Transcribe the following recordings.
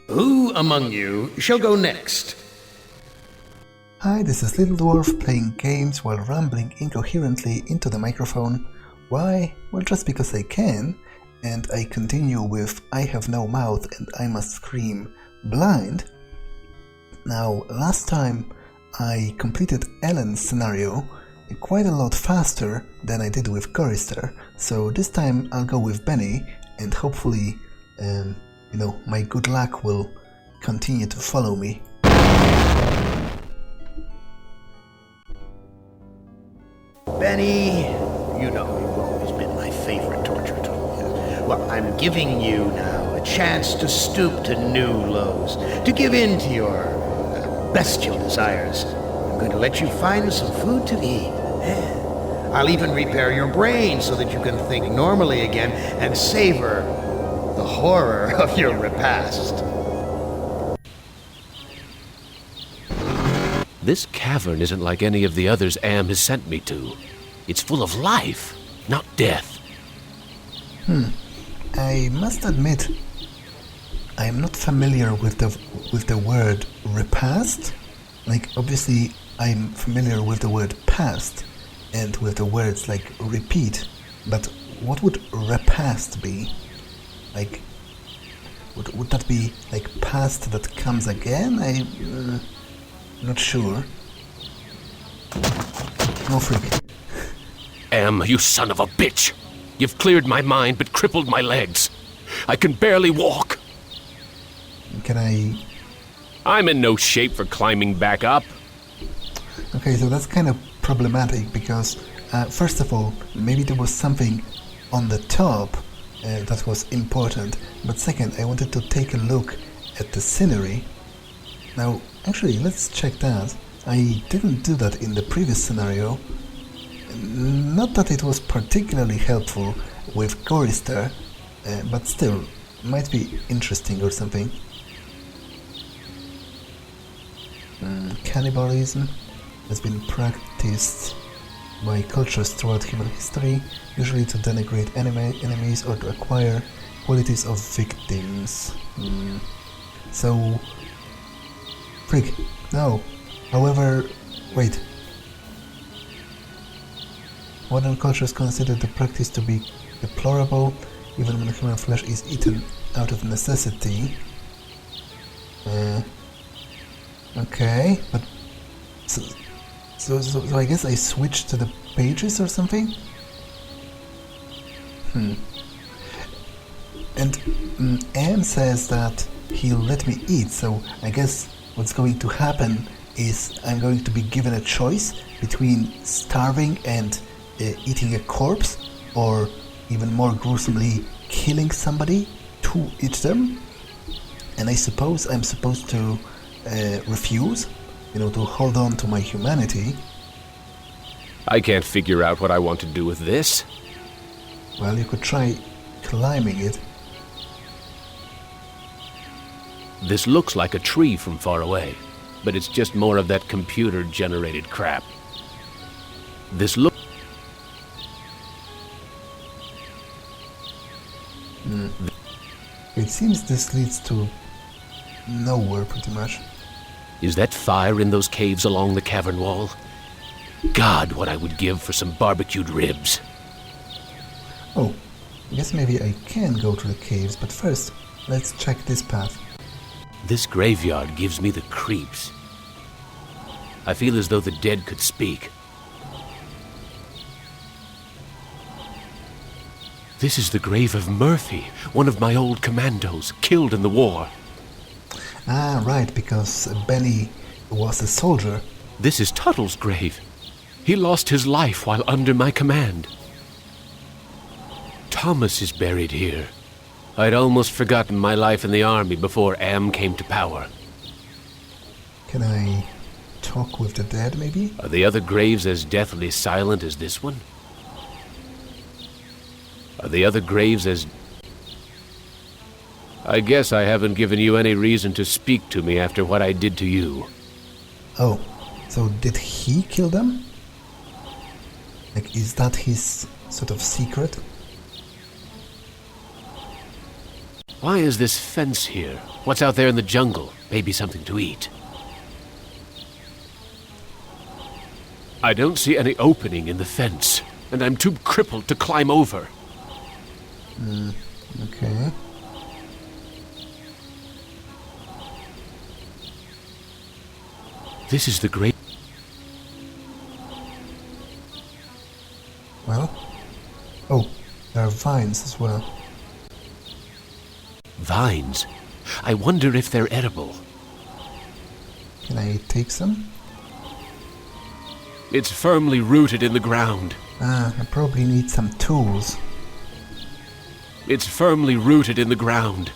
Who among you shall go next? Hi, this is Little Dwarf playing games while rambling incoherently into the microphone. Why? Well, just because I can, and I continue with I have no mouth and I must scream blind. Now, last time I completed Ellen's scenario quite a lot faster than I did with Chorister, so this time I'll go with Benny, and hopefully, my good luck will continue to follow me. Benny, you know you've always been my favorite torture tool. Well, I'm giving you now a chance to stoop to new lows, to give in to your bestial desires. I'm going to let you find some food to eat. I'll even repair your brain so that you can think normally again and savor the horror of your repast. This cavern isn't like any of the others Am has sent me to. It's full of life, not death. I must admit, I am not familiar with the word repast. Like, obviously, I'm familiar with the word past and with the words like repeat, but what would repast be? Like, would that be like past that comes again? I'm not sure. No freak. Am, you son of a bitch! You've cleared my mind but crippled my legs. I can barely walk. Can I... I'm in no shape for climbing back up. Okay, so that's kind of problematic because, first of all, maybe there was something on the top that was important, but second, I wanted to take a look at the scenery. Now, actually, let's check that. I didn't do that in the previous scenario. Not that it was particularly helpful with Chorister, but still, might be interesting or something. Cannibalism has been practiced by cultures throughout human history, usually to denigrate enemies or to acquire qualities of victims. So... Freak, no. However, wait. Modern cultures consider the practice to be deplorable, even when human flesh is eaten out of necessity. Okay, but... So I guess I switched to the pages or something? And Anne says that he'll let me eat, so I guess what's going to happen is I'm going to be given a choice between starving and eating a corpse, or even more gruesomely, killing somebody to eat them. And I suppose I'm supposed to refuse, to hold on to my humanity. I can't figure out what I want to do with this. Well, you could try climbing it. This looks like a tree from far away, but it's just more of that computer-generated crap. It seems this leads to nowhere, pretty much. Is that fire in those caves along the cavern wall? God, what I would give for some barbecued ribs. Oh, I guess maybe I can go to the caves, but first, let's check this path. This graveyard gives me the creeps. I feel as though the dead could speak. This is the grave of Murphy, one of my old commandos, killed in the war. Ah, right, because Benny was a soldier. This is Tuttle's grave. He lost his life while under my command. Thomas is buried here. I'd almost forgotten my life in the army before Am came to power. Can I talk with the dead, maybe? Are the other graves as deathly silent as this one? Are the other graves as... I guess I haven't given you any reason to speak to me after what I did to you. Oh, so did he kill them? Like, is that his sort of secret? Why is this fence here? What's out there in the jungle? Maybe something to eat. I don't see any opening in the fence, and I'm too crippled to climb over. Okay. This is the great... Well. Oh, there are vines as well. Vines? I wonder if they're edible. Can I take some? It's firmly rooted in the ground. I probably need some tools. It's firmly rooted in the ground.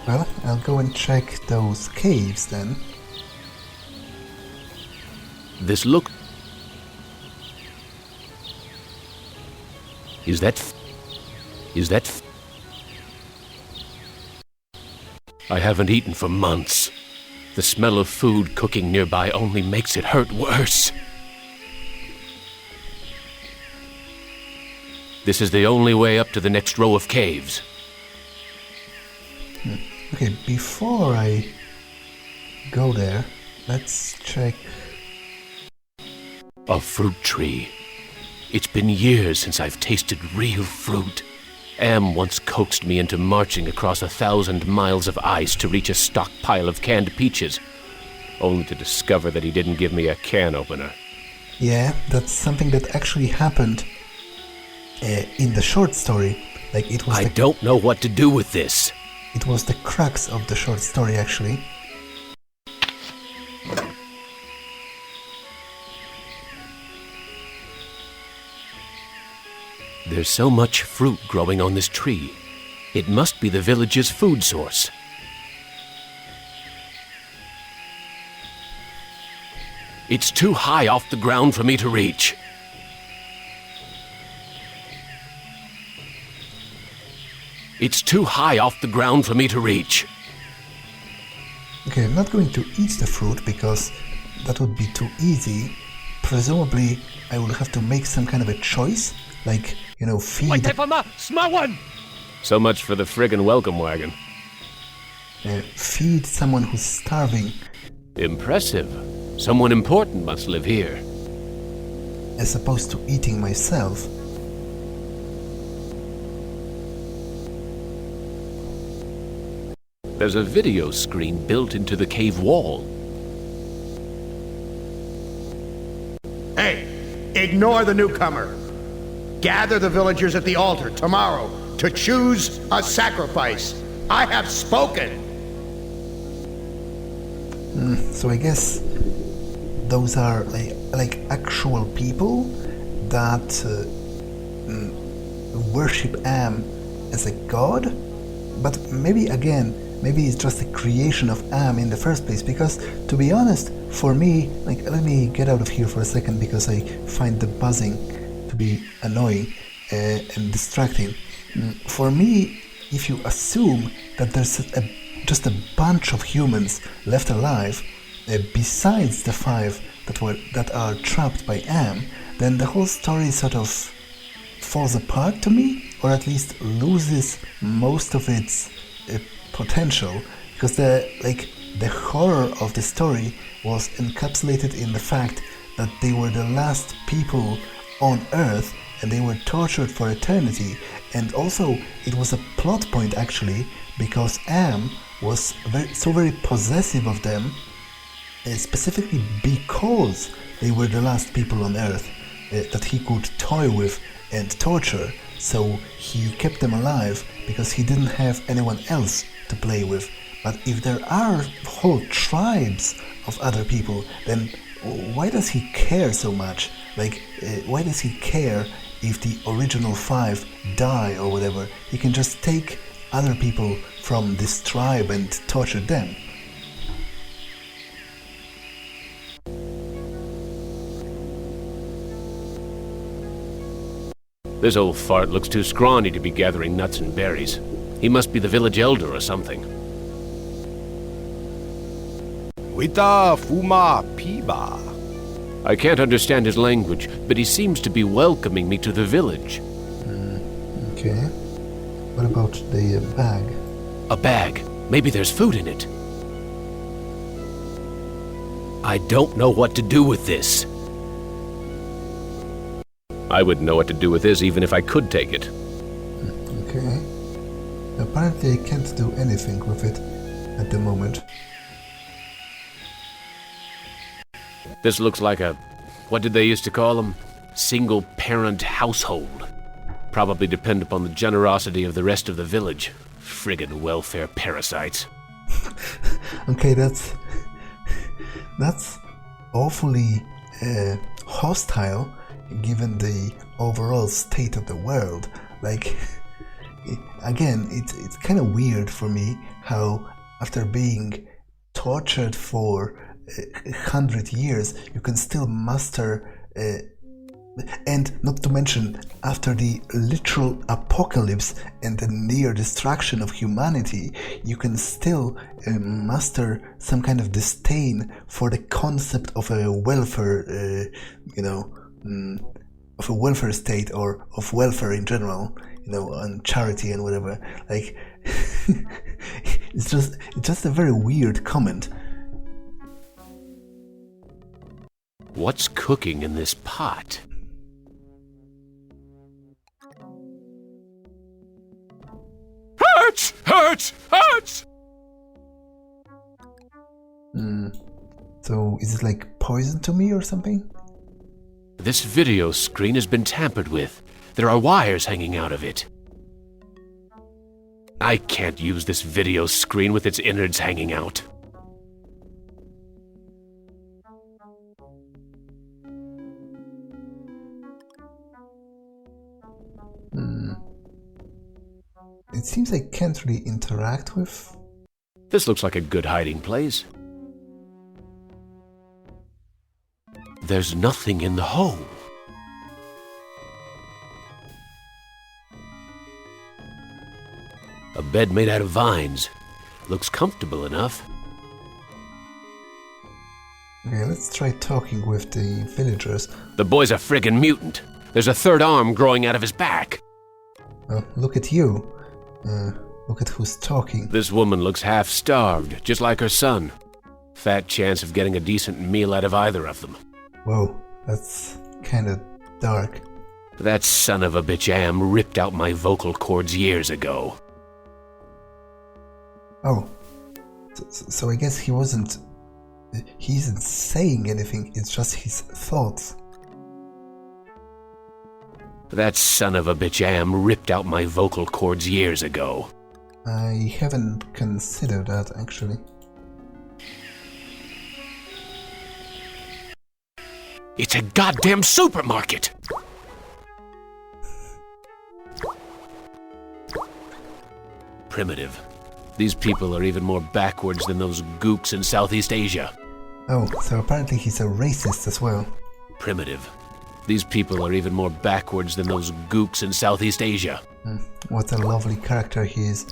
Well, I'll go and check those caves then. This look... Is that... I haven't eaten for months. The smell of food cooking nearby only makes it hurt worse. This is the only way up to the next row of caves. Okay, before I go there, let's check... A fruit tree. It's been years since I've tasted real fruit. Am once coaxed me into marching across 1,000 miles of ice to reach a stockpile of canned peaches, only to discover that he didn't give me a can opener. Yeah, that's something that actually happened in the short story. Like it was. I don't know what to do with this. It was the crux of the short story, actually. There's so much fruit growing on this tree. It must be the village's food source. It's too high off the ground for me to reach. It's too high off the ground for me to reach. Okay, I'm not going to eat the fruit because that would be too easy. Presumably, I will have to make some kind of a choice, like, you know, feed... So much for the friggin' welcome wagon. Feed someone who's starving. Impressive. Someone important must live here. As opposed to eating myself. There's a video screen built into the cave wall. Hey, ignore the newcomer. Gather the villagers at the altar tomorrow to choose a sacrifice. I have spoken. So I guess those are like actual people that worship Am as a god, but maybe it's just a creation of Am in the first place, because to be honest, for me, like, let me get out of here for a second because I find the buzzing to be annoying and distracting. For me, if you assume that there's just a bunch of humans left alive, besides the 5 that are trapped by Am, then the whole story sort of falls apart to me, or at least loses most of its potential, because the horror of the story was encapsulated in the fact that they were the last people on Earth and they were tortured for eternity. And also it was a plot point actually, because Am was very possessive of them, specifically because they were the last people on Earth that he could toy with and torture. So he kept them alive because he didn't have anyone else to play with. But if there are whole tribes of other people, then why does he care so much? Like, why does he care if the original 5 die or whatever? He can just take other people from this tribe and torture them. This old fart looks too scrawny to be gathering nuts and berries. He must be the village elder or something. Wita Fuma Piba. I can't understand his language, but he seems to be welcoming me to the village. Okay. What about the bag? A bag. Maybe there's food in it. I don't know what to do with this. I wouldn't know what to do with this even if I could take it. Okay. Apparently I can't do anything with it at the moment. This looks like a... what did they used to call them? Single-parent household. Probably depend upon the generosity of the rest of the village. Friggin' welfare parasites. Okay, that's awfully hostile given the overall state of the world. Like, again, it's kind of weird for me how after being tortured for 100 years you can still master and not to mention after the literal apocalypse and the near destruction of humanity you can still master some kind of disdain for the concept of a welfare of a welfare state or of welfare in general, and charity and whatever. Like it's just a very weird comment. What's cooking in this pot? Hurts! So is it like poison to me or something? This video screen has been tampered with. There are wires hanging out of it. I can't use this video screen with its innards hanging out. It seems I can't really interact with... This looks like a good hiding place. There's nothing in the hole. A bed made out of vines. Looks comfortable enough. Okay, let's try talking with the villagers. The boy's a friggin' mutant. There's a third arm growing out of his back. Oh, look at you. Look at who's talking. This woman looks half-starved, just like her son. Fat chance of getting a decent meal out of either of them. Whoa, that's kinda dark. That son of a bitch Am ripped out my vocal cords years ago. Oh, so I guess he isn't saying anything, it's just his thoughts. That son of a bitch Am ripped out my vocal cords years ago. I haven't considered that, actually. It's a goddamn supermarket! Primitive. These people are even more backwards than those gooks in Southeast Asia. Oh, so apparently he's a racist as well. Primitive. These people are even more backwards than those gooks in Southeast Asia. What a lovely character he is.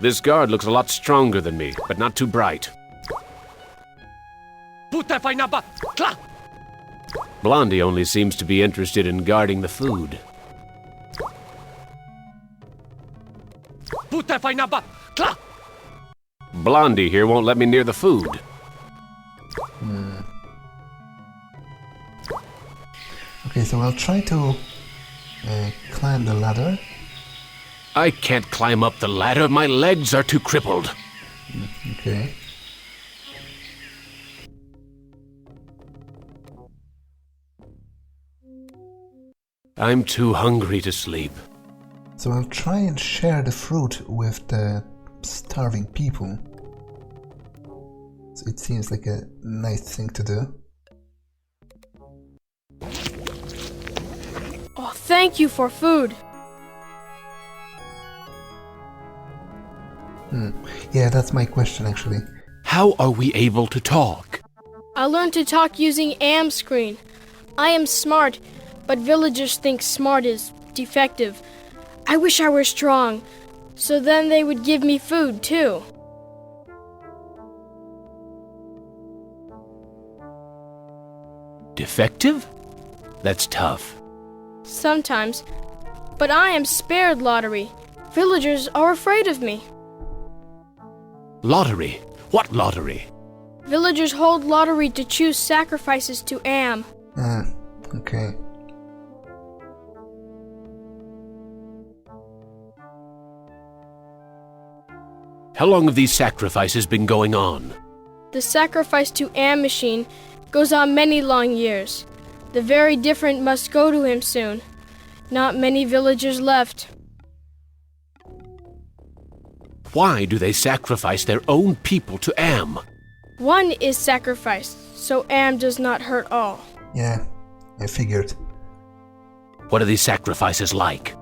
This guard looks a lot stronger than me, but not too bright. Blondie only seems to be interested in guarding the food. Blondie here won't let me near the food. Okay, so I'll try to climb the ladder. I can't climb up the ladder, my legs are too crippled. Okay. I'm too hungry to sleep. So I'll try and share the fruit with the starving people. So it seems like a nice thing to do. Oh, thank you for food. Yeah, that's my question actually. How are we able to talk? I learned to talk using Am screen. I am smart, but villagers think smart is defective. I wish I were strong, so then they would give me food too. Defective? That's tough. Sometimes, but I am spared lottery. Villagers are afraid of me. Lottery? What lottery? Villagers hold lottery to choose sacrifices to Am. Okay. How long have these sacrifices been going on? The sacrifice to Am machine goes on many long years. The very different must go to him soon. Not many villagers left. Why do they sacrifice their own people to Am? One is sacrificed, so Am does not hurt all. Yeah, I figured. What are these sacrifices like?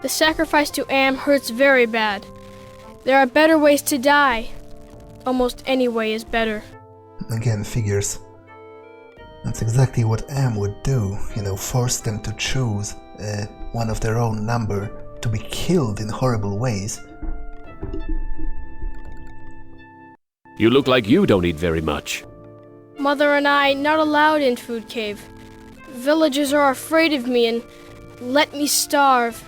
The sacrifice to Am hurts very bad. There are better ways to die. Almost any way is better. Again, figures. That's exactly what Am would do, force them to choose one of their own number to be killed in horrible ways. You look like you don't eat very much. Mother and I not allowed in Food Cave. Villagers are afraid of me and let me starve.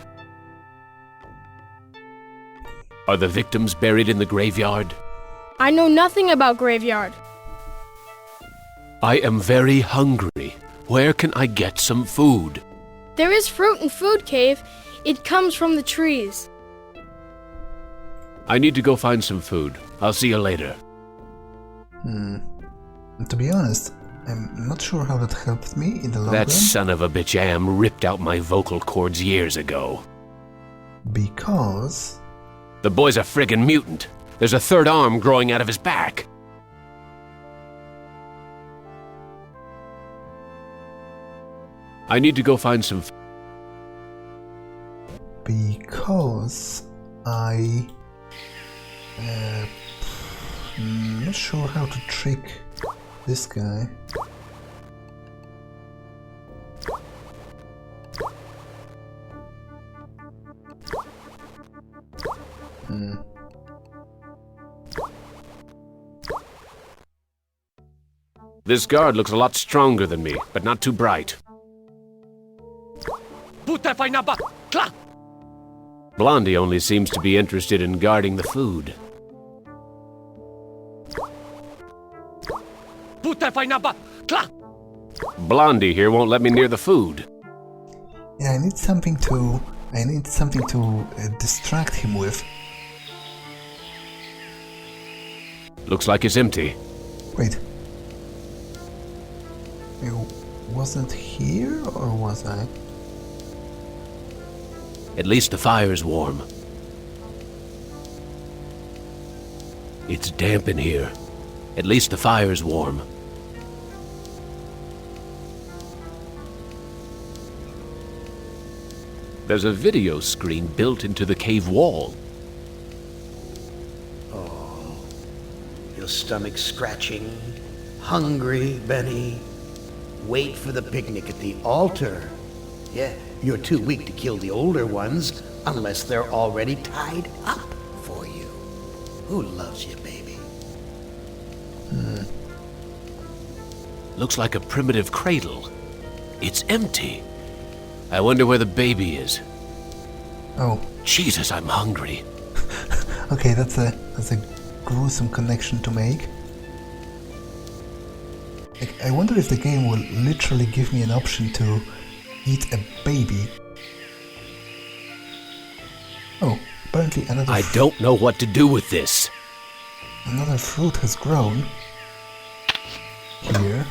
Are the victims buried in the graveyard? I know nothing about graveyard. I am very hungry. Where can I get some food? There is fruit in Food Cave. It comes from the trees. I need to go find some food. I'll see you later. To be honest, I'm not sure how that helped me in the long run. That son of a bitch Am ripped out my vocal cords years ago. Because... The boy's a friggin' mutant. There's a third arm growing out of his back. I need to go find some Because I'm not sure how to trick this guy. This guard looks a lot stronger than me, but not too bright. Blondie only seems to be interested in guarding the food. Blondie here won't let me near the food. Yeah, I need something to distract him with. Looks like it's empty. Wait. I wasn't here, or was I? At least the fire's warm. It's damp in here. At least the fire's warm. There's a video screen built into the cave wall. Oh, your stomach scratching, hungry, Benny. Wait for the picnic at the altar. Yeah, you're too weak to kill the older ones unless they're already tied up for you. Who loves you, baby? Looks like a primitive cradle. It's empty. I wonder where the baby is. Oh. Jesus, I'm hungry. Okay, that's a gruesome connection to make. I wonder if the game will literally give me an option to eat a baby. Oh, apparently another... I don't know what to do with this. Another fruit has grown. Here.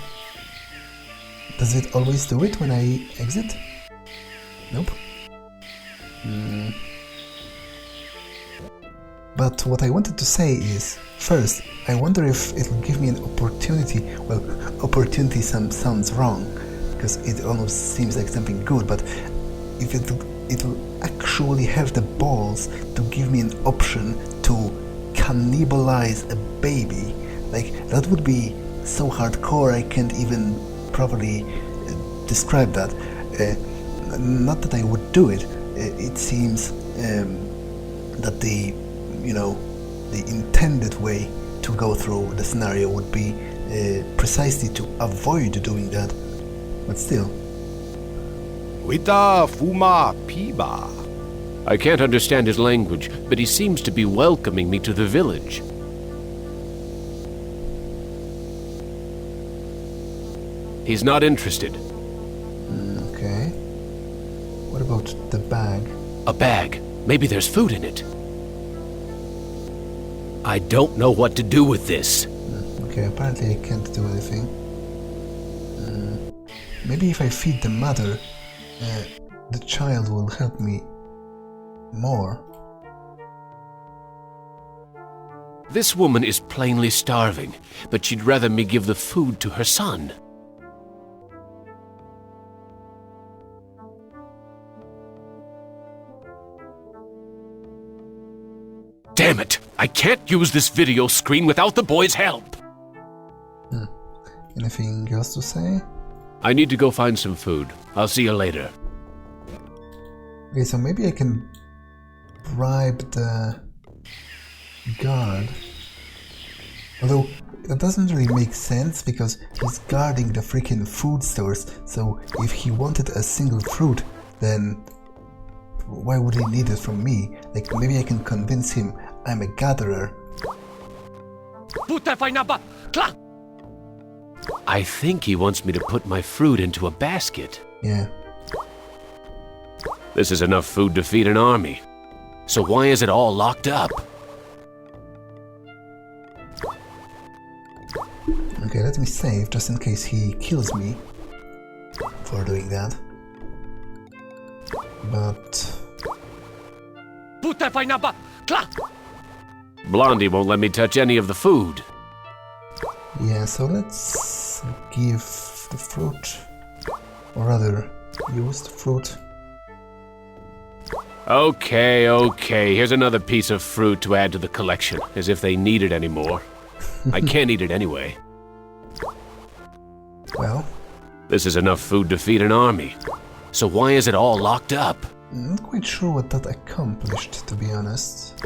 Does it always do it when I exit? Nope. But what I wanted to say is, first, I wonder if it'll give me an opportunity. Well, opportunity sounds wrong, because it almost seems like something good, but if it'll actually have the balls to give me an option to cannibalize a baby, like, that would be so hardcore I can't even properly describe that. Not that I would do it. It seems that the intended way to go through the scenario would be precisely to avoid doing that. But still. Wita fuma piba. I can't understand his language, but he seems to be welcoming me to the village. He's not interested. Okay. What about the bag? A bag. Maybe there's food in it. I don't know what to do with this. Okay, apparently I can't do anything. Maybe if I feed the mother, the child will help me more. This woman is plainly starving, but she'd rather me give the food to her son. Damn it! I can't use this video screen without the boy's help! Anything else to say? I need to go find some food. I'll see you later. Okay, so maybe I can bribe the guard. Although, that doesn't really make sense because he's guarding the freaking food stores, so if he wanted a single fruit, then why would he need it from me? Like, maybe I can convince him I'm a gatherer. I think he wants me to put my fruit into a basket. Yeah. This is enough food to feed an army. So why is it all locked up? Okay, let me save just in case he kills me for doing that. But Blondie won't let me touch any of the food. yeah, so let's give the fruit, or rather, use the fruit. Okay, here's another piece of fruit to add to the collection, as if they need it anymore. I can't eat it anyway. Well, This is enough food to feed an army. So why is it all locked up? I'm not quite sure what that accomplished, to be honest.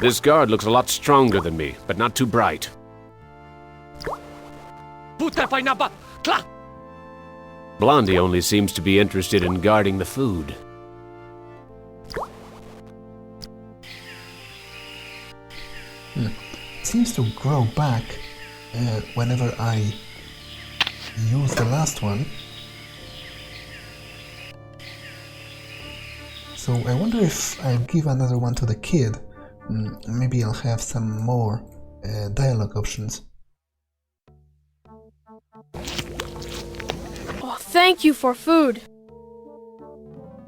This guard looks a lot stronger than me, but not too bright. Blondie only seems to be interested in guarding the food. It seems to grow back whenever I use the last one. So I wonder if I'll give another one to the kid. Maybe I'll have some more dialogue options. Oh, thank you for food.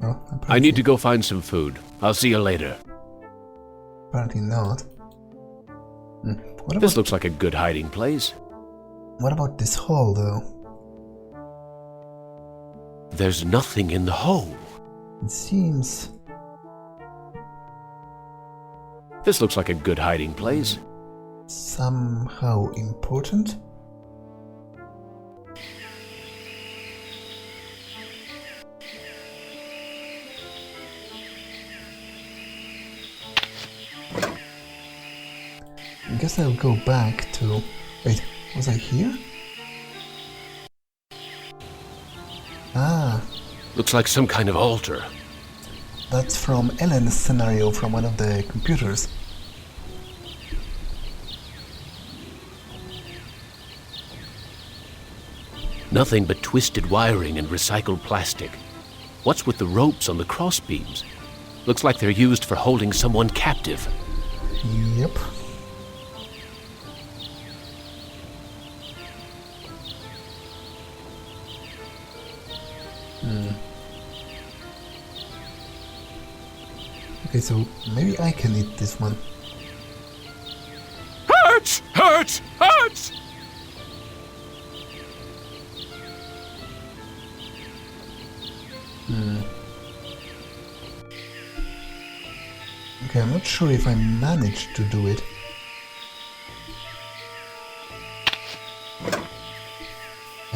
Oh, I need to go find some food. I'll see you later. Apparently not. What This about, looks like a good hiding place. what about this hole, though? There's nothing in the hole. It seems... This looks like a good hiding place. somehow important? I guess I'll go back to... Wait, was I here? Ah, Looks like some kind of altar. that's from Ellen's scenario from one of the computers. Nothing but twisted wiring and recycled plastic. What's with the ropes on the crossbeams? Looks like they're used for holding someone captive. Yep. Okay, so maybe I can eat this one. Hurts! Hurts! Hurts! Okay, I'm not sure if I managed to do it.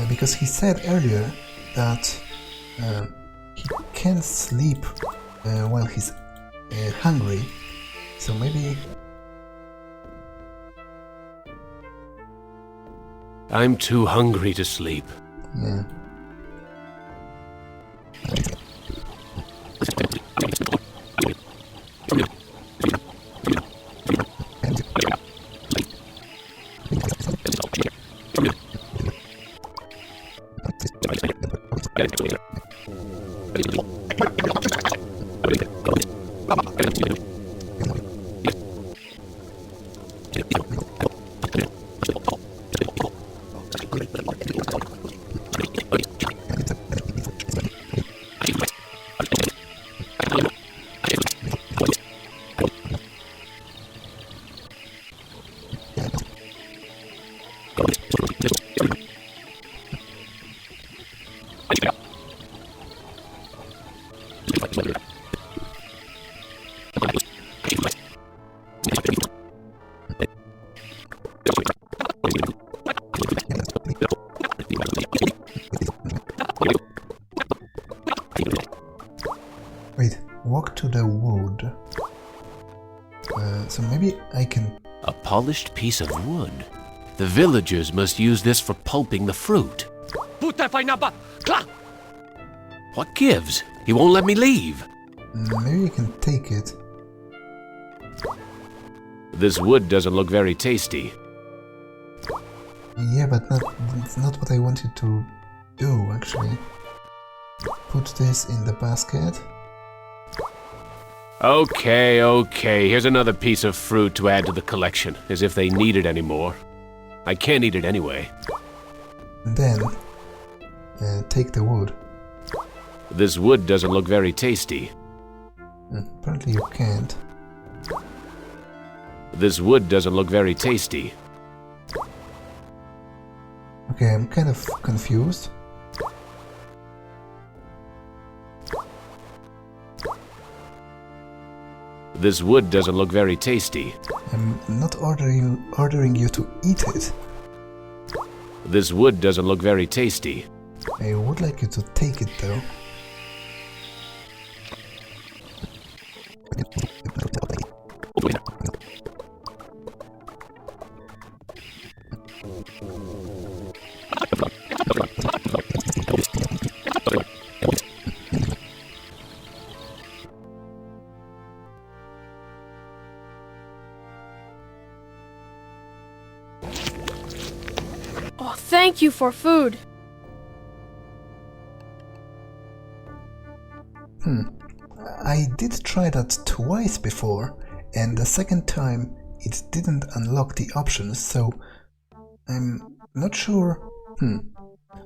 Because he said earlier that he can sleep while he's hungry, so maybe... I'm too hungry to sleep. Yeah. So maybe I can... A polished piece of wood. The villagers must use this for pulping the fruit. What gives? He won't let me leave. Maybe I can take it. This wood doesn't look very tasty. Yeah, but that's not what I wanted to do, actually. Put this in the basket. Okay. Here's another piece of fruit to add to the collection, as if they need it anymore. I can't eat it anyway. And then, take the wood. This wood doesn't look very tasty. Apparently you can't. This wood doesn't look very tasty. Okay, I'm kind of confused. This wood doesn't look very tasty. I'm not ordering you to eat it. This wood doesn't look very tasty. I would like you to take it though. Oh, thank you for food. I did try that twice before, and the second time it didn't unlock the options, so I'm not sure.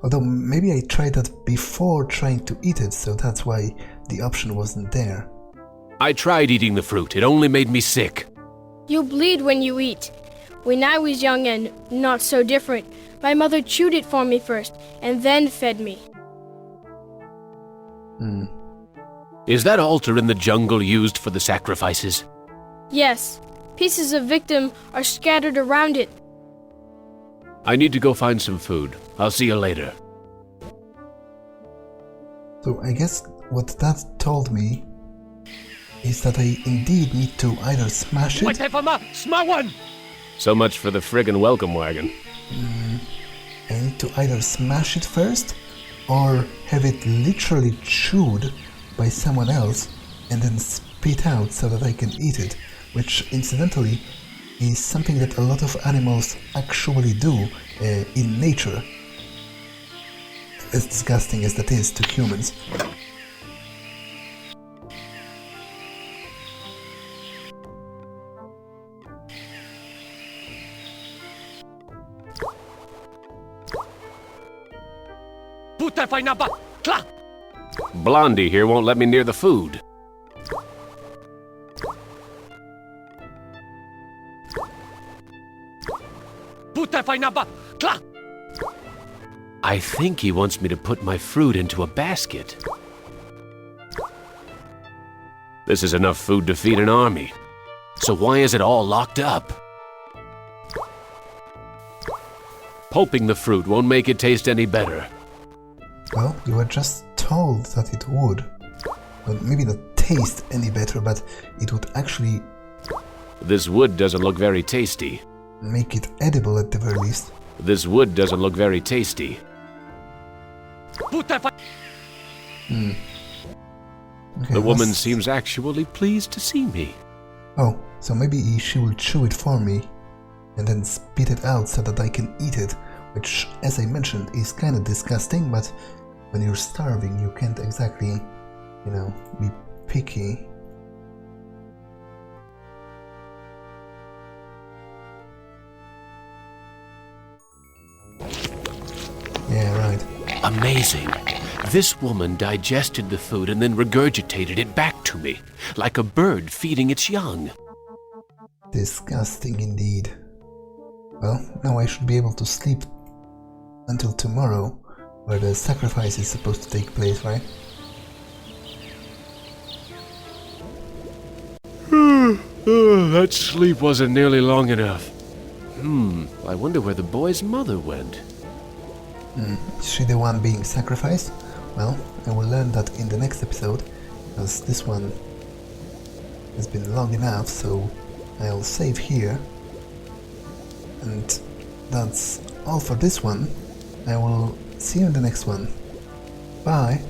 Although maybe I tried that before trying to eat it, so that's why the option wasn't there. I tried eating the fruit. It only made me sick. You bleed when you eat. When I was young and not so different, my mother chewed it for me first, and then fed me. Is that altar in the jungle used for the sacrifices? Yes, pieces of victim are scattered around it. I need to go find some food. I'll see you later. So I guess what that told me is that I indeed need to either smash it. So much for the friggin' welcome wagon. I need to either smash it first or have it literally chewed by someone else and then spit out so that I can eat it, which incidentally is something that a lot of animals actually do in nature, as disgusting as that is to humans. Blondie here won't let me near the food. I think he wants me to put my fruit into a basket. This is enough food to feed an army. So why is it all locked up? Pulping the fruit won't make it taste any better. Well, you were just told that it would. Well, maybe not taste any better, but it would actually... This wood doesn't look very tasty. Make it edible at the very least. This wood doesn't look very tasty. Okay, The woman seems actually pleased to see me. Oh, so maybe she will chew it for me and then spit it out so that I can eat it, which, as I mentioned, is kind of disgusting, but when you're starving you can't exactly, be picky. Yeah, right. Amazing. This woman digested the food and then regurgitated it back to me, like a bird feeding its young. Disgusting indeed. Well, now I should be able to sleep until tomorrow, where the sacrifice is supposed to take place, right? That sleep wasn't nearly long enough. I wonder where the boy's mother went. Is she the one being sacrificed? Well, I will learn that in the next episode, because this one has been long enough, so I'll save here. And that's all for this one. I will see you in the next one. Bye!